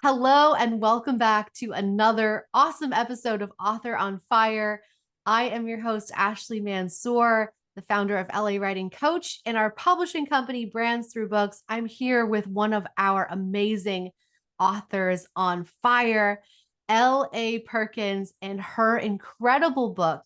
Hello, and welcome back to another awesome episode of Author on Fire. I am your host, Ashley Mansour, the founder of LA Writing Coach and our publishing company, Brands Through Books. I'm here with one of our amazing authors on fire, L.A. Perkins, and her incredible book,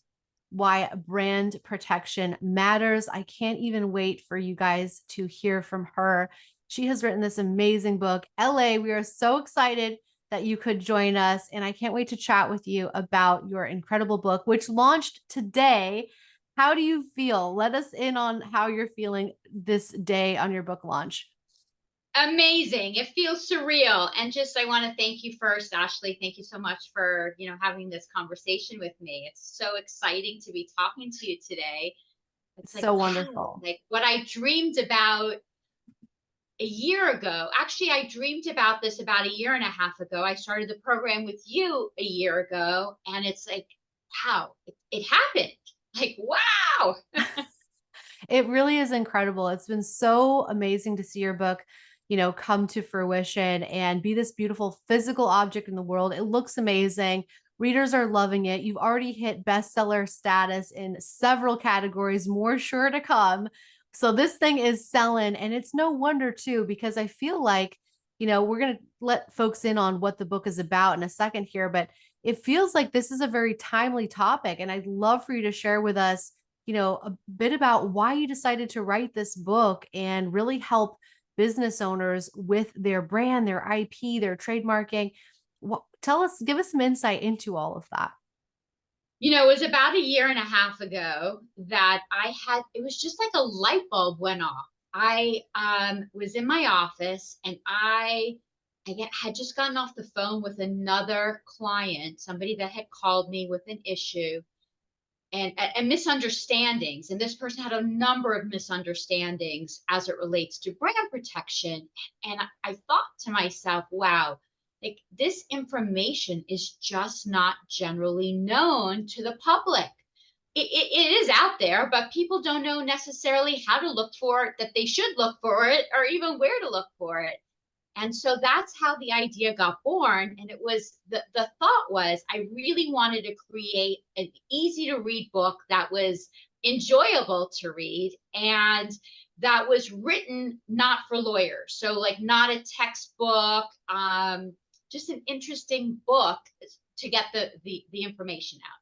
Why Brand Protection Matters. I can't even wait for you guys to hear from her. She has written this amazing book. LA, we are so excited that you could join us. And I can't wait to chat with you about your incredible book, which launched today. How do you feel? Let us in on how you're feeling this day on your book launch. Amazing. It feels surreal. And just I want to thank you first, Ashley. Thank you so much for, having this conversation with me. It's so exciting to be talking to you today. It's It's like, so wow, wonderful. like what I dreamed about a year ago. Actually, I dreamed about this about a year and a half ago. I started the program with you a year ago, and it's like, wow, it happened. Like, wow. It really is incredible. It's been so amazing to see your book, come to fruition and be this beautiful physical object in the world. It looks amazing. Readers are loving it. You've already hit bestseller status in several categories, more sure to come. So this thing is selling, and it's no wonder too, because I feel like, we're going to let folks in on what the book is about in a second here, but it feels like this is a very timely topic. And I'd love for you to share with us a bit about why you decided to write this book and really help business owners with their brand, their IP, their trademarking. Tell us, give us some insight into all of that. It was about a year and a half ago that it was just like a light bulb went off. I was in my office and had just gotten off the phone with another client, somebody that had called me with an issue and misunderstandings. And this person had a number of misunderstandings as it relates to brand protection. And I thought to myself, wow, like this information is just not generally known to the public. It is out there, but people don't know necessarily how to look for it, that they should look for it, or even where to look for it. And so that's how the idea got born. And it was the thought was I really wanted to create an easy to read book that was enjoyable to read and that was written not for lawyers. So like not a textbook, just an interesting book to get the information out.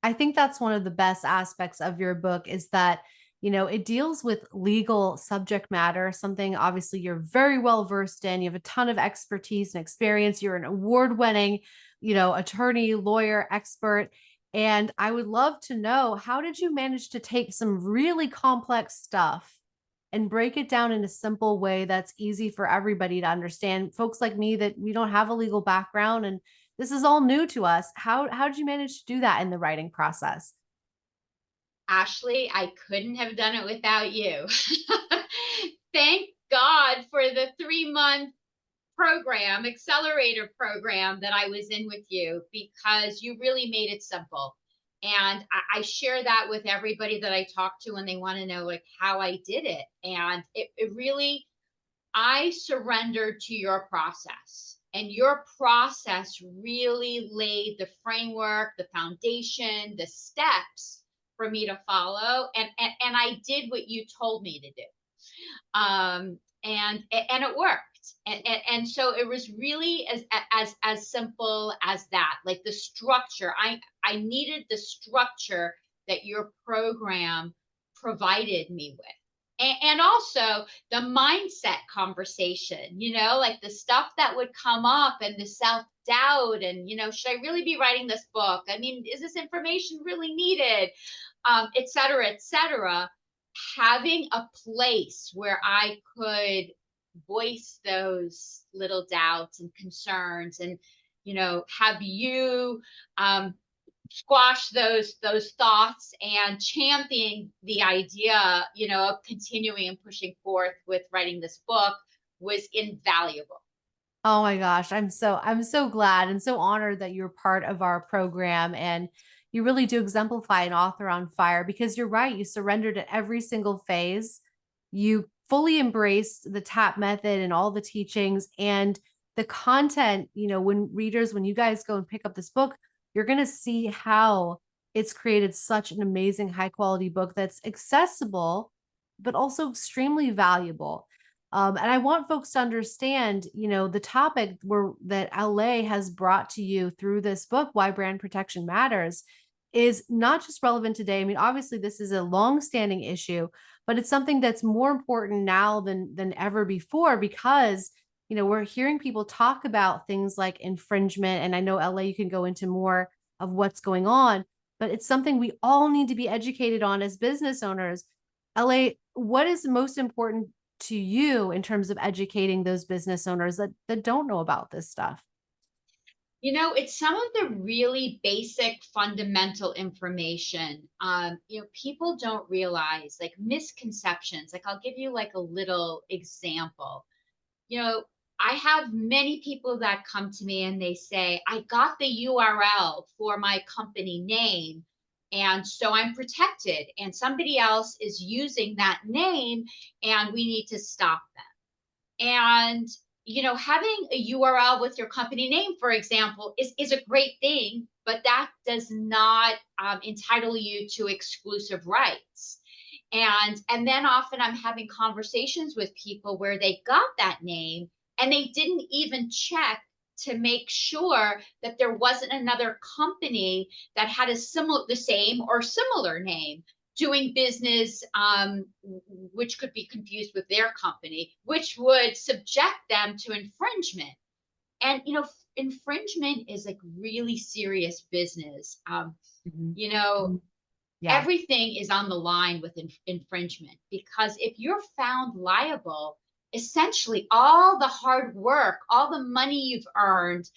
I think that's one of the best aspects of your book is that, it deals with legal subject matter, something obviously you're very well versed in. You have a ton of expertise and experience. You're an award-winning, attorney, lawyer, expert. And I would love to know, how did you manage to take some really complex stuff and break it down in a simple way that's easy for everybody to understand? Folks like me that we don't have a legal background and this is all new to us. How did you manage to do that in the writing process? Ashley, I couldn't have done it without you. Thank God for the 3 month program, accelerator program that I was in with you because you really made it simple. And I share that with everybody that I talk to when they want to know like how I did it. And it really, I surrendered to your process. And your process really laid the framework, the foundation, the steps for me to follow. And I did what you told me to do. And it worked. And so it was really as simple as that. Like the structure, I needed the structure that your program provided me with. And also the mindset conversation, like the stuff that would come up and the self doubt and, should I really be writing this book? I mean, is this information really needed? Et cetera, et cetera. Having a place where I could voice those little doubts and concerns and, have you squash those thoughts and champion the idea, of continuing and pushing forth with writing this book was invaluable. Oh my gosh, I'm so glad and so honored that you're part of our program, and you really do exemplify an author on fire because you're right, you surrendered at every single phase. You fully embraced the TAP method and all the teachings, and the content, when you guys go and pick up this book, you're going to see how it's created such an amazing high quality book that's accessible, but also extremely valuable. And I want folks to understand, the topic that LA has brought to you through this book, Why Brand Protection Matters, is not just relevant today. I mean, obviously, this is a long-standing issue, but it's something that's more important now than ever before because we're hearing people talk about things like infringement. And I know LA, you can go into more of what's going on, but it's something we all need to be educated on as business owners. LA, what is most important to you in terms of educating those business owners that don't know about this stuff? It's some of the really basic fundamental information. People don't realize like misconceptions. Like I'll give you like a little example. You know, I have many people that come to me and they say, I got the URL for my company name. And so I'm protected, and somebody else is using that name, and we need to stop them. And having a URL with your company name, for example, is a great thing, but that does not entitle you to exclusive rights. And then often I'm having conversations with people where they got that name and they didn't even check to make sure that there wasn't another company that had the same or similar name doing business, which could be confused with their company, which would subject them to infringement. And infringement is like really serious business. Mhm. You know, Yeah, everything is on the line with infringement, because if you're found liable, essentially all the hard work, all the money you've earned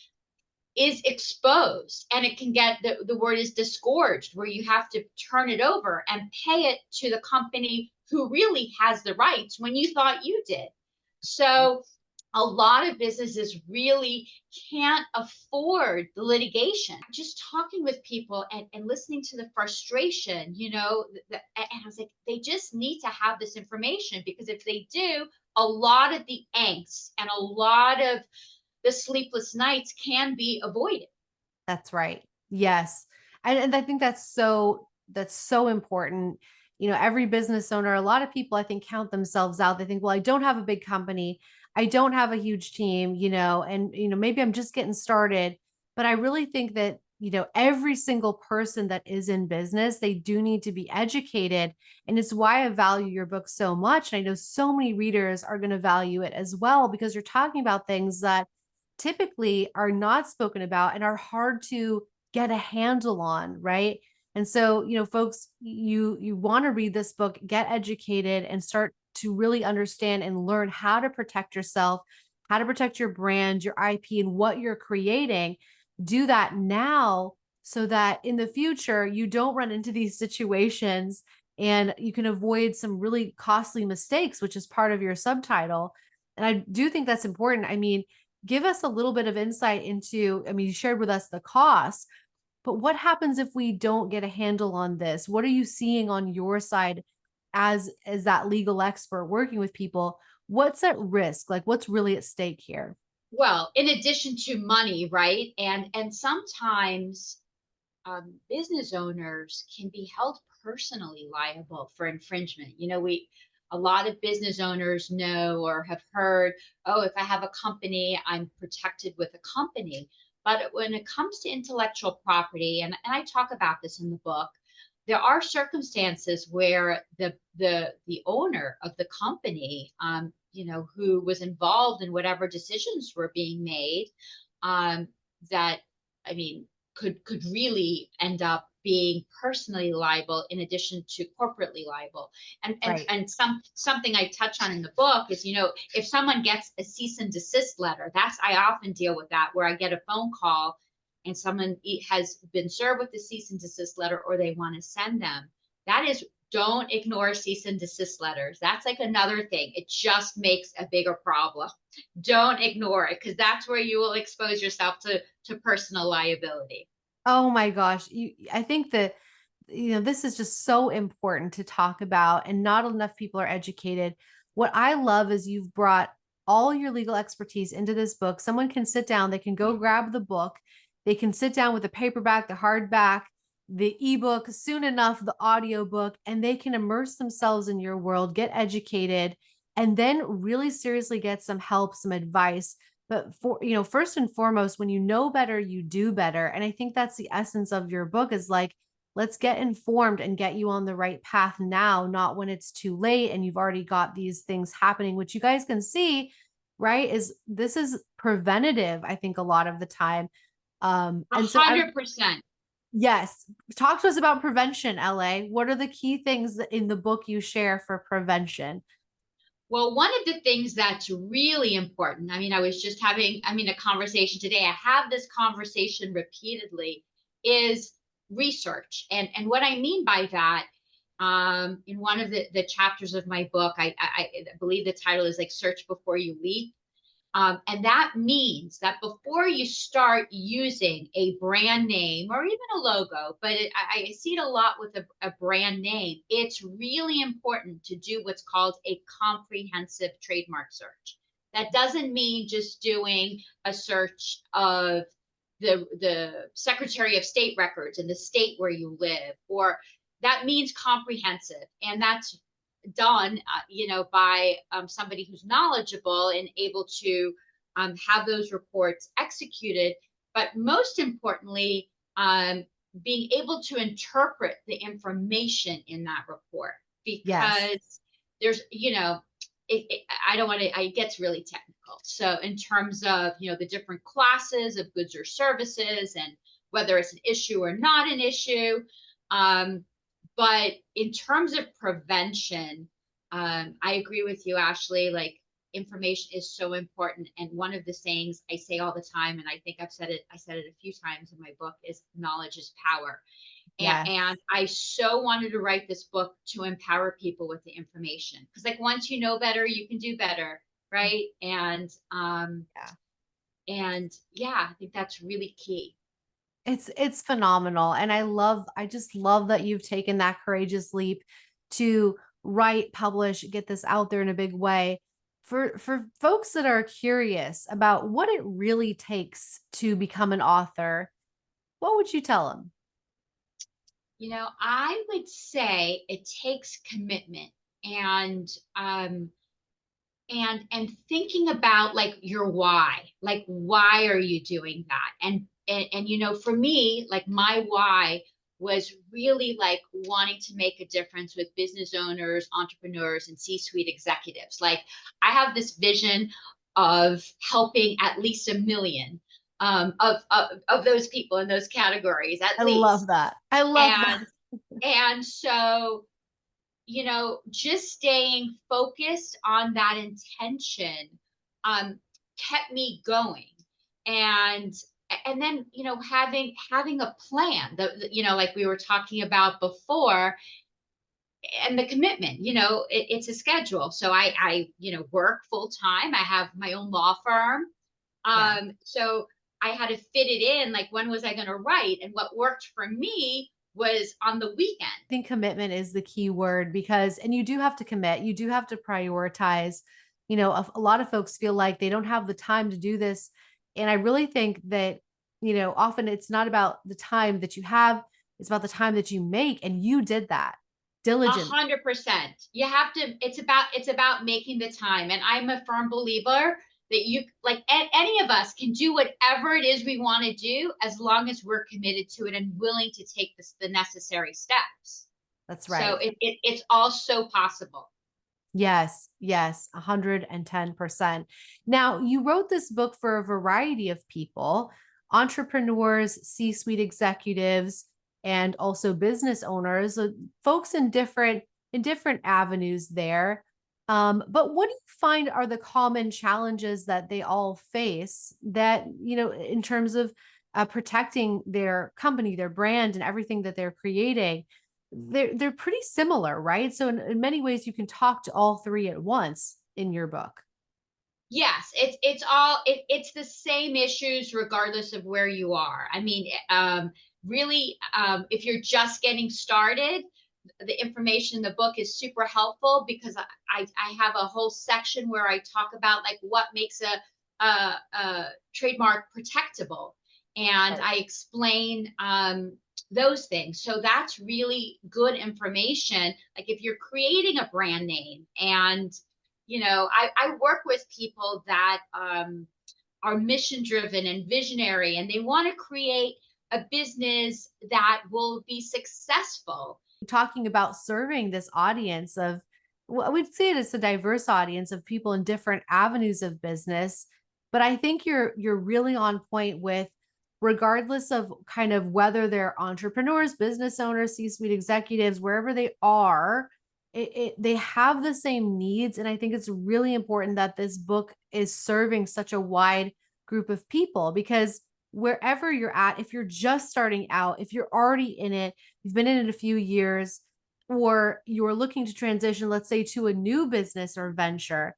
is exposed, and it can get, the word is disgorged, where you have to turn it over and pay it to the company who really has the rights when you thought you did. So a lot of businesses really can't afford the litigation. Just talking with people and listening to the frustration, and I was like, they just need to have this information, because if they do, a lot of the angst and a lot of the sleepless nights can be avoided. that's right. Yes. And I think that's so important. Every business owner, a lot of people I think count themselves out. They think, well, I don't have a big company. I don't have a huge team, and maybe I'm just getting started. But I really think that, every single person that is in business, they do need to be educated. And it's why I value your book so much. And I know so many readers are going to value it as well, because you're talking about things that typically are not spoken about and are hard to get a handle on, right? And so, folks, you want to read this book, get educated, and start to really understand and learn how to protect yourself, how to protect your brand, your IP, and what you're creating. Do that now so that in the future you don't run into these situations and you can avoid some really costly mistakes, which is part of your subtitle. And I do think that's important. I mean, give us a little bit of insight into, I mean, you shared with us the costs, but what happens if we don't get a handle on this? What are you seeing on your side as that legal expert working with people? What's at risk? Like what's really at stake here? Well, in addition to money, right? And sometimes business owners can be held personally liable for infringement. A lot of business owners know or have heard, oh, if I have a company, I'm protected with a company. But when it comes to intellectual property, and I talk about this in the book, there are circumstances where the owner of the company, who was involved in whatever decisions were being made, um, that I mean, could really end up being personally liable in addition to corporately liable. Right. And something I touch on in the book is, if someone gets a cease and desist letter, I often deal with that, where I get a phone call and someone has been served with the cease and desist letter, or they want to send them. That is, don't ignore cease and desist letters. That's like another thing. It just makes a bigger problem. Don't ignore it, because that's where you will expose yourself to personal liability. Oh my gosh. I think that, this is just so important to talk about, and not enough people are educated. What I love is you've brought all your legal expertise into this book. Someone can sit down, they can go grab the book, they can sit down with the paperback, the hardback, the ebook, soon enough, the audiobook, and they can immerse themselves in your world, get educated, and then really seriously get some help, some advice. But for, first and foremost, when you know better, you do better. And I think that's the essence of your book is like, let's get informed and get you on the right path now, not when it's too late and you've already got these things happening, which you guys can see, right? This is preventative, I think, a lot of the time. A And so I, 100%. yes, talk to us about prevention, LA. What are the key things that in the book you share for prevention? Well, one of the things that's really important, I mean, I was just having, a conversation today. I have this conversation repeatedly, is research. And what I mean by that, in one of the chapters of my book, I believe the title is like Search Before You Leap. And that means that before you start using a brand name or even a logo, but I see it a lot with a brand name, it's really important to do what's called a comprehensive trademark search. That doesn't mean just doing a search of the Secretary of State records in the state where you live, or that means comprehensive. And that's done, by somebody who's knowledgeable and able to have those reports executed. But most importantly, being able to interpret the information in that report, Yes. because there's, I don't want to, it gets really technical. So in terms of, the different classes of goods or services and whether it's an issue or not an issue, but in terms of prevention, I agree with you, Ashley. Like, information is so important. And one of the sayings I say all the time, and I think I said it a few times in my book, is knowledge is power. Yes. And I so wanted to write this book to empower people with the information. Because like once you know better, you can do better. Right. Yeah. And yeah, I think that's really key. It's phenomenal. And I just love that you've taken that courageous leap to write, publish, get this out there in a big way. For folks that are curious about what it really takes to become an author, what would you tell them? I would say it takes commitment and thinking about like your why. Like, why are you doing that? And for me, like my why was really like wanting to make a difference with business owners, entrepreneurs, and C-suite executives. Like, I have this vision of helping at least 1 million of those people in those categories I at love least. that. I love that. And so, just staying focused on that intention kept me going. And then, having a plan that, like we were talking about before, and the commitment, it's a schedule. So work full time. I have my own law firm. Yeah. So I had to fit it in, like when was I going to write? And what worked for me was on the weekend. I think commitment is the key word because, and you do have to commit, you do have to prioritize. A lot of folks feel like they don't have the time to do this. And I really think that, often it's not about the time that you have, it's about the time that you make. And you did that A diligent. 100%. You have to, it's about making the time. And I'm a firm believer that you, like any of us, can do whatever it is we want to do as long as we're committed to it and willing to take the necessary steps. That's So right. it's all so possible. Yes, yes, 110%. Now, you wrote this book for a variety of people, entrepreneurs, C-suite executives, and also business owners, folks in different avenues there. But what do you find are the common challenges that they all face that, in terms of protecting their company, their brand, and everything that they're creating? They're pretty similar, right? So in many ways, you can talk to all three at once in your book. Yes, it's the same issues regardless of where you are. I mean, really, if you're just getting started, the information in the book is super helpful because I have a whole section where I talk about like what makes a trademark protectable, and Right. I explain those things. So that's really good information. Like if you're creating a brand name, and I work with people that are mission driven and visionary, and they want to create a business that will be successful. Talking about serving this audience of, well, we'd say it's a diverse audience of people in different avenues of business. But I think you're really on point with, regardless of kind of whether they're entrepreneurs, business owners, C-suite executives, wherever they are, they have the same needs. And I think it's really important that this book is serving such a wide group of people, because wherever you're at, if you're just starting out, if you're already in it, you've been in it a few years, or you're looking to transition, let's say, to a new business or venture,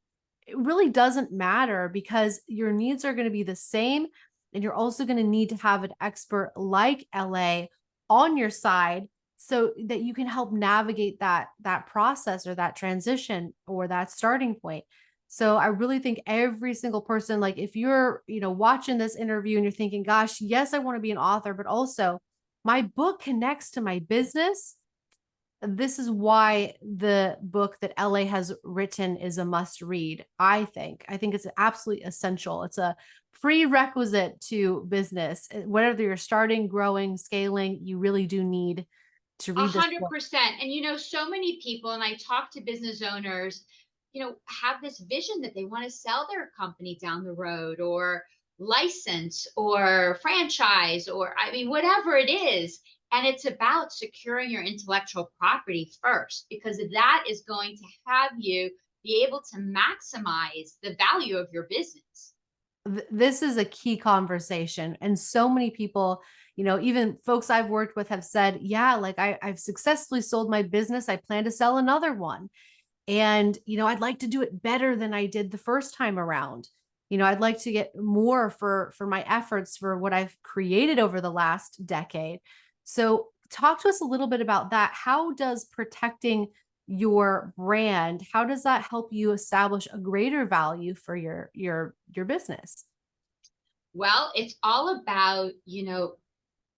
it really doesn't matter, because your needs are going to be the same. And you're also going to need to have an expert like LA on your side so that you can help navigate that process or that transition or that starting point. So I really think every single person, like if you're, watching this interview and you're thinking, gosh, yes, I want to be an author, but also my book connects to my business. This is why the book that LA has written is a must read. I think it's absolutely essential. It's a prerequisite to business. Whether you're starting, growing, scaling, you really do need to A read this hundred book. percent. And so many people, and I talk to business owners, have this vision that they want to sell their company down the road, or license or franchise, or I mean, whatever it is. And it's about securing your intellectual property first, because that is going to have you be able to maximize the value of your business. This is a key conversation. And so many people, even folks I've worked with have said, yeah, like I've successfully sold my business. I plan to sell another one. And, I'd like to do it better than I did the first time around. I'd like to get more for my efforts for what I've created over the last decade. So talk to us a little bit about that. How does protecting your brand, how does that help you establish a greater value for your business? Well, it's all about,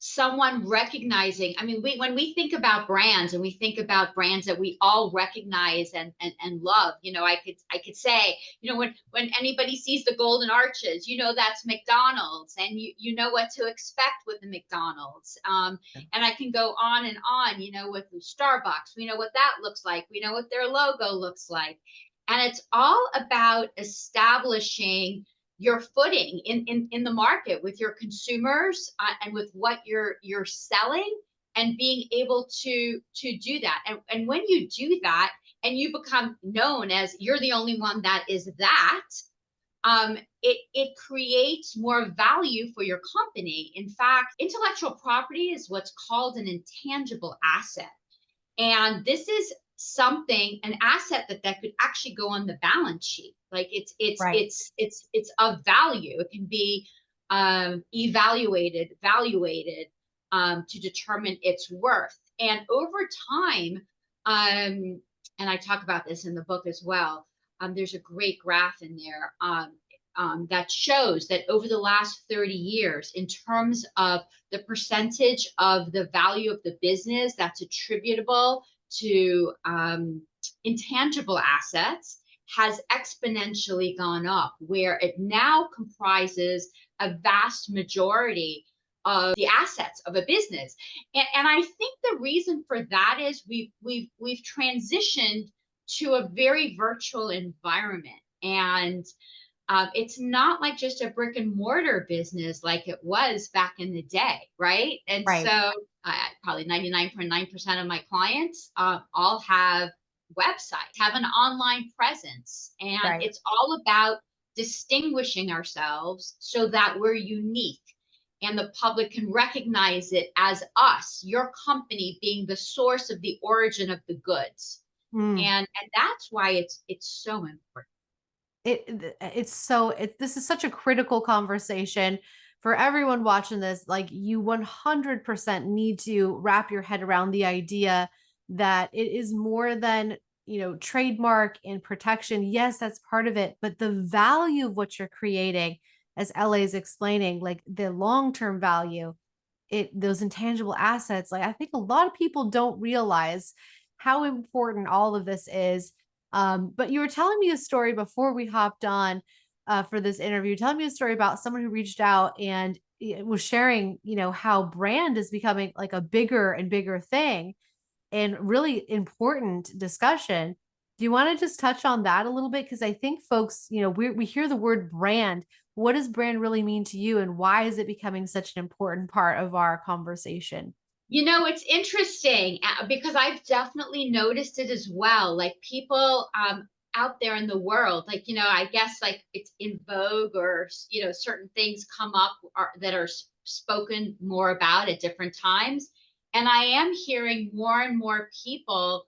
someone recognizing. I mean, when we think about brands, and we think about brands that we all recognize and love, I could say, when anybody sees the golden arches, that's McDonald's, and you know what to expect with the McDonald's. And I can go on, with the Starbucks. We know what that looks like. We know what their logo looks like. And it's all about establishing your footing in the market with your consumers, and with what you're selling, and being able to do that. And when you do that, and you become known as you're the only one that is that, it creates more value for your company. In fact, intellectual property is what's called an intangible asset. And this is something, an asset that could actually go on the balance sheet. Like Right. it's of value. It can be valuated to determine its worth. And over time, and I talk about this in the book as well. There's a great graph in there that shows that over the last 30 years, in terms of the percentage of the value of the business that's attributable to intangible assets, has exponentially gone up, where it now comprises a vast majority of the assets of a business. And I think the reason for that is we've transitioned to a very virtual environment. And it's not like just a brick and mortar business like it was back in the day, right? And Right. so probably 99.9% of my clients all have websites, have an online presence, and Right. it's all about distinguishing ourselves so that we're unique, and the public can recognize it as us, your company being the source of the origin of the goods. Mm. And that's why it's so important. This is such a critical conversation for everyone watching this. Like, you 100% need to wrap your head around the idea that it is more than, trademark and protection. Yes, that's part of it, but the value of what you're creating, as LA is explaining, like the long-term value, those intangible assets, like I think a lot of people don't realize how important all of this is. But you were telling me a story before we hopped on for this interview, telling me a story about someone who reached out and was sharing, how brand is becoming like a bigger and bigger thing and really important discussion. Do you want to just touch on that a little bit? Because I think folks, we hear the word brand. What does brand really mean to you, and why is it becoming such an important part of our conversation? It's interesting because I've definitely noticed it as well. Like people out there in the world, like, I guess like it's in vogue, or, certain things come up that are spoken more about at different times. And I am hearing more and more people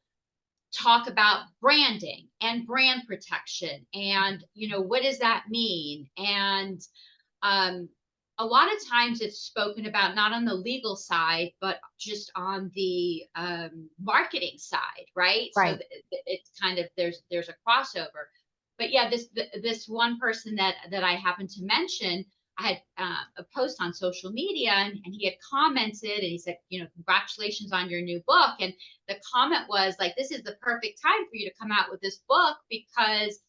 talk about branding and brand protection and, what does that mean? And um, a lot of times it's spoken about not on the legal side, but just on the marketing side, right? So Right. it's kind of there's a crossover. But yeah, this one person that I happened to mention, I had a post on social media, and he had commented, and he said, congratulations on your new book. And the comment was like, this is the perfect time for you to come out with this book because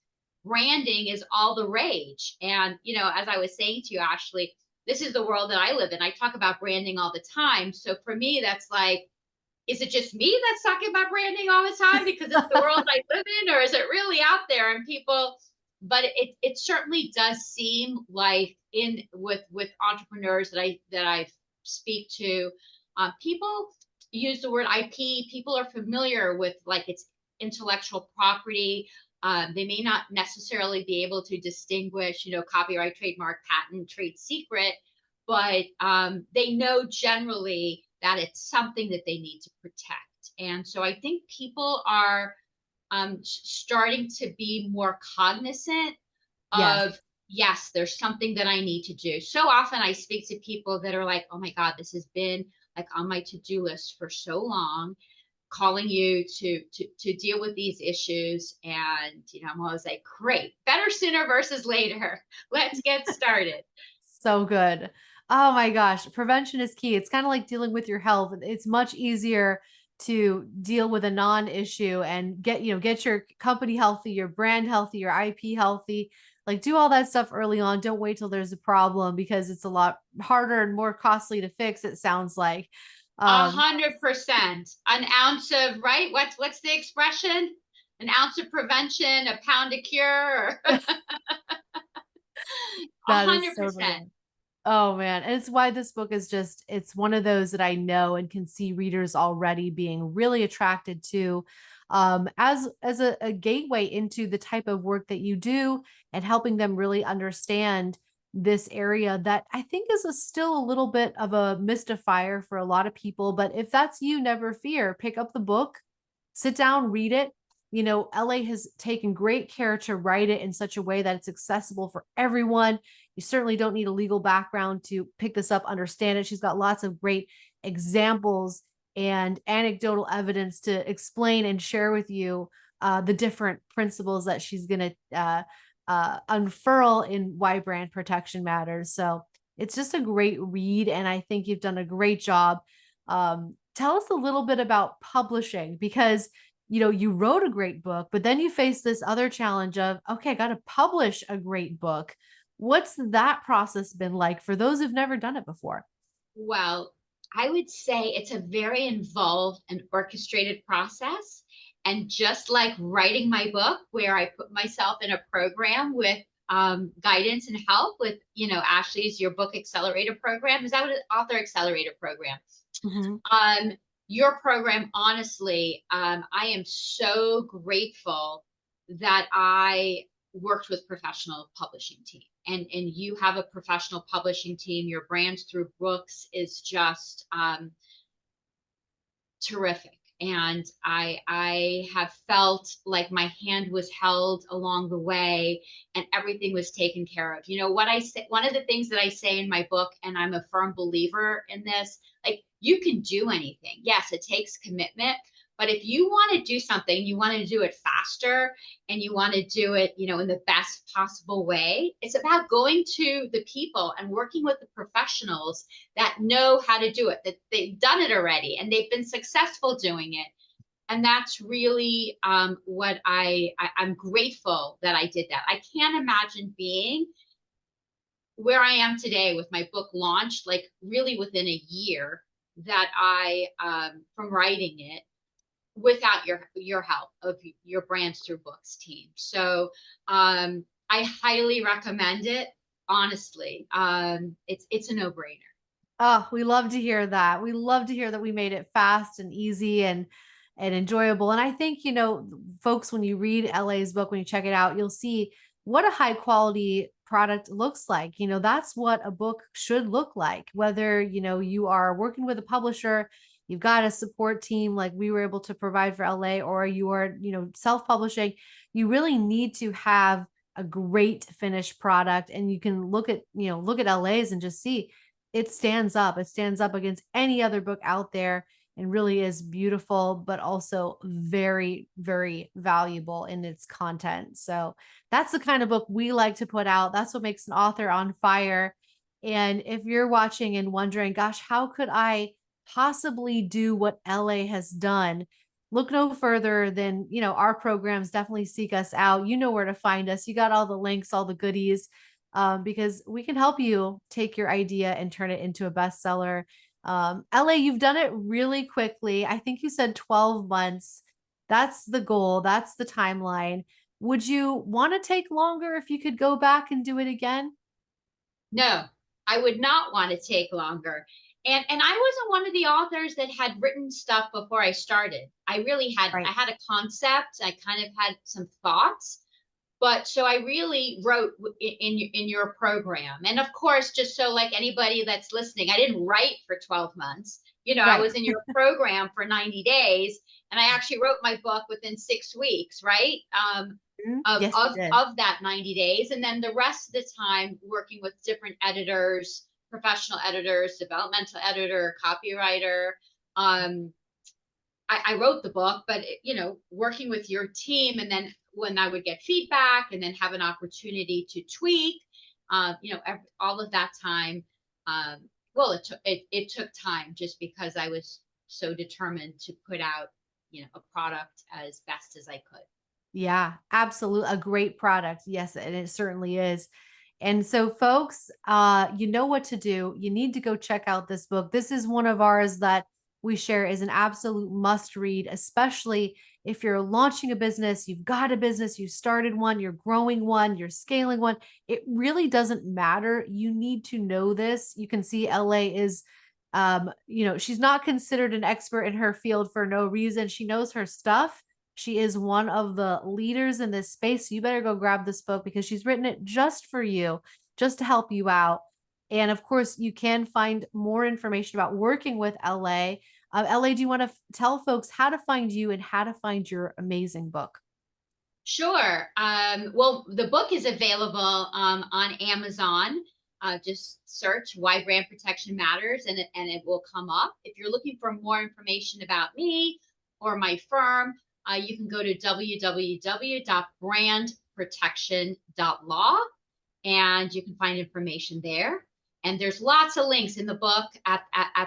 branding is all the rage. And, as I was saying to you, Ashley, this is the world that I live in. I talk about branding all the time. So for me, that's like, is it just me that's talking about branding all the time because it's the world I live in, or is it really out there and people? But it certainly does seem like in with entrepreneurs that I speak to, people use the word IP. People are familiar with like it's intellectual property. They may not necessarily be able to distinguish, copyright, trademark, patent, trade secret, but they know generally that it's something that they need to protect. And so I think people are starting to be more cognizant Yes. of, yes, there's something that I need to do. So often I speak to people that are like, oh my God, this has been like on my to-do list for so long, calling you to deal with these issues. And I'm always like, great, better sooner versus later. Let's get started. So good. Oh my gosh, prevention is key. It's kind of like dealing with your health. It's much easier to deal with a non-issue and get your company healthy, your brand healthy, your IP healthy. Like do all that stuff early on. Don't wait till there's a problem because it's a lot harder and more costly to fix, it sounds like. A Um, 100%. An ounce of, right? What's the expression? An ounce of prevention, a pound of cure. A that is hundred so percent. true. Oh man, and it's why this book is just it's one of those that I know and can see readers already being really attracted to as a gateway into the type of work that you do and helping them really understand this area that I think is still a little bit of a mystifier for a lot of people, but if that's you, never fear. Pick up the book, sit down, read it. LA has taken great care to write it in such a way that it's accessible for everyone. You certainly don't need a legal background to pick this up, understand it. She's got lots of great examples and anecdotal evidence to explain and share with you the different principles that she's going to unfurl in why brand protection matters. So it's just a great read. And I think you've done a great job. Tell us a little bit about publishing because you wrote a great book, but then you face this other challenge of, okay, I got to publish a great book. What's that process been like for those who've never done it before? Well, I would say it's a very involved and orchestrated process. And just like writing my book, where I put myself in a program with guidance and help with, Ashley's Your Book Accelerator Program. Is that what it, Author Accelerator Program? Mm-hmm. Um, your program, honestly, I am so grateful that I worked with professional publishing team. And you have a professional publishing team. Your Brands Through Books is just terrific. And I have felt like my hand was held along the way and everything was taken care of. What I say, one of the things that I say in my book, and I'm a firm believer in this, like you can do anything. Yes, it takes commitment, But if you want to do something, you want to do it faster and you want to do it, in the best possible way, it's about going to the people and working with the professionals that know how to do it, that they've done it already and they've been successful doing it. And that's really what I'm grateful that I did that. I can't imagine being where I am today with my book launched, like really within a year that I from writing it, without your help of your Brands Through Books team. So I highly recommend it. Honestly, it's a no-brainer. Oh, we love to hear that. We love to hear that we made it fast and easy and enjoyable. And I think, folks, when you read LA's book, when you check it out, you'll see what a high quality product looks like. That's what a book should look like. Whether, you are working with a publisher, you've got a support team like we were able to provide for LA, or you are, self-publishing, you really need to have a great finished product. And you can look at LA's and just see it stands up. It stands up against any other book out there and really is beautiful, but also very, very valuable in its content. So that's the kind of book we like to put out. That's what makes an author on fire. And if you're watching and wondering, gosh, how could I possibly do what LA has done? Look no further than, our programs. Definitely seek us out. You know where to find us. You got all the links, all the goodies, because we can help you take your idea and turn it into a bestseller. LA, you've done it really quickly. I think you said 12 months. That's the goal. That's the timeline. Would you want to take longer if you could go back and do it again? No, I would not want to take longer. And I wasn't one of the authors that had written stuff before I started. I Right. had a concept, I kind of had some thoughts, but so I really wrote in your program. And of course, just so like anybody that's listening, I didn't write for 12 months. I Right. was in your program for 90 days and I actually wrote my book within 6 weeks, right? Mhm. Of, Yes, you of, did. of that 90 days. And then the rest of the time working with different editors, professional editors, developmental editor, copywriter. Um, I wrote the book, but working with your team, and then when I would get feedback, and then have an opportunity to tweak, all of that time. Well, it took time just because I was so determined to put out a product as best as I could. Yeah, absolutely. A great product. Yes, and it certainly is. And so folks, you know what to do. You need to go check out this book. This is one of ours that we share is an absolute must read, especially if you're launching a business, you've got a business, you started one, you're growing one, you're scaling one. It really doesn't matter. You need to know this. You can see LA is she's not considered an expert in her field for no reason. She knows her stuff. She is one of the leaders in this space. So you better go grab this book because she's written it just for you, just to help you out. And of course, you can find more information about working with LA. LA, do you want to tell folks how to find you and how to find your amazing book? Sure. Well, the book is available on Amazon. Just search "Why Brand Protection Matters" and it will come up. If you're looking for more information about me or my firm, you can go to www.brandprotection.law and you can find information there. And there's lots of links in the book at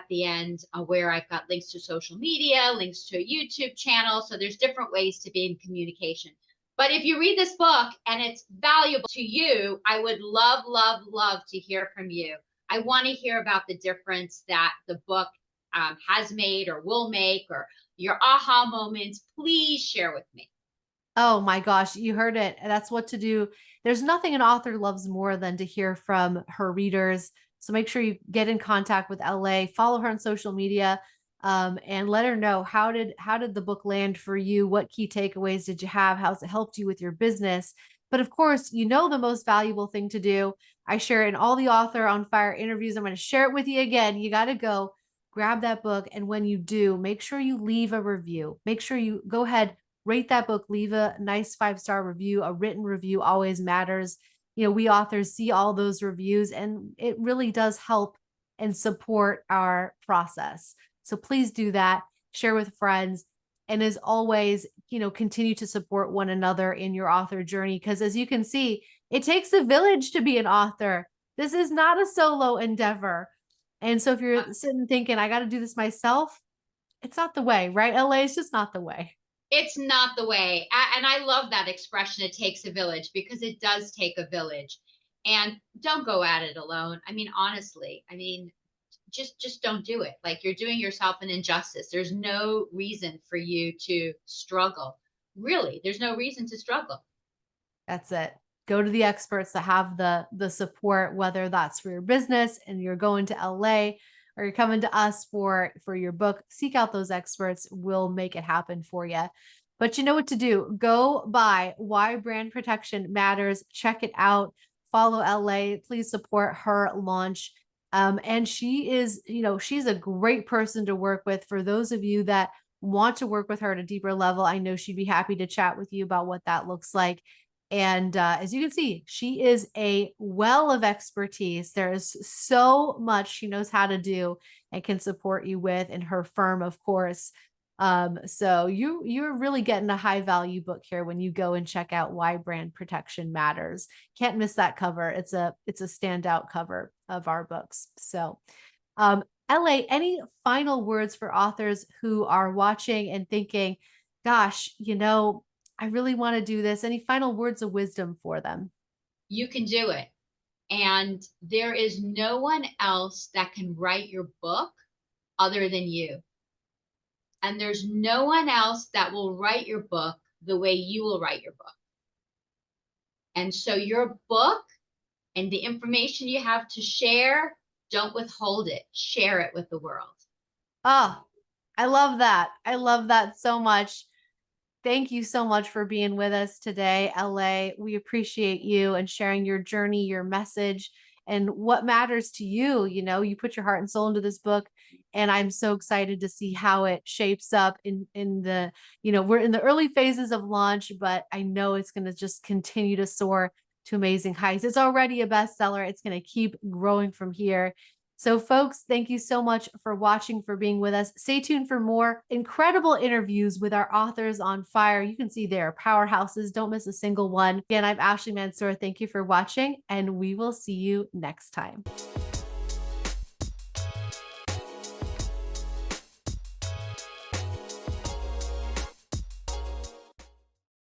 the end where I've got links to social media, links to a YouTube channel. So there's different ways to be in communication. But if you read this book and it's valuable to you, I would love, love, love to hear from you. I want to hear about the difference that the book has made or will make, or your aha moments. Please share with me. Oh my gosh, you heard it. That's what to do. There's nothing an author loves more than to hear from her readers. So make sure you get in contact with LA, follow her on social media, and let her know how did the book land for you? What key takeaways did you have? How's it helped you with your business? But of course, the most valuable thing to do. I share it in all the Author on Fire interviews. I'm going to share it with you again. You got to go grab that book. And when you do, make sure you leave a review. Make sure you go ahead, rate that book, leave a nice 5-star review. A written review always matters. We authors see all those reviews and it really does help and support our process. So please do that. Share with friends. And as always, continue to support one another in your author journey. Because as you can see, it takes a village to be an author. This is not a solo endeavor. And so if you're sitting thinking, I got to do this myself, it's not the way, right? LA is just not the way. It's not the way. And I love that expression, it takes a village, because it does take a village. And don't go at it alone. I mean, honestly, just don't do it. Like, you're doing yourself an injustice. There's no reason for you to struggle. Really, there's no reason to struggle. That's it. Go to the experts that have the support, whether that's for your business and you're going to LA, or you're coming to us for your book. Seek out those experts. We'll make it happen for you. But you know what to do. Go buy Why Brand Protection Matters. Check it out. Follow LA. Please support her launch. And she is, she's a great person to work with. For those of you that want to work with her at a deeper level, I know she'd be happy to chat with you about what that looks like. And as you can see, she is a well of expertise. There is so much she knows how to do and can support you with, in her firm, of course. So you're really getting a high value book here when you go and check out Why Brand Protection Matters. Can't miss that cover. It's a standout cover of our books. So LA, any final words for authors who are watching and thinking, gosh, I really want to do this? Any final words of wisdom for them? You can do it. And there is no one else that can write your book other than you. And there's no one else that will write your book the way you will write your book. And so your book and the information you have to share, don't withhold it. Share it with the world. Oh, I love that. I love that so much. Thank you so much for being with us today, LA. We appreciate you and sharing your journey, your message, and what matters to you. You put your heart and soul into this book, and I'm so excited to see how it shapes up in the, we're in the early phases of launch, but I know it's going to just continue to soar to amazing heights. It's already a bestseller. It's going to keep growing from here. So folks, thank you so much for watching, for being with us. Stay tuned for more incredible interviews with our authors on fire. You can see they're powerhouses. Don't miss a single one. Again, I'm Ashley Mansour. Thank you for watching, and we will see you next time.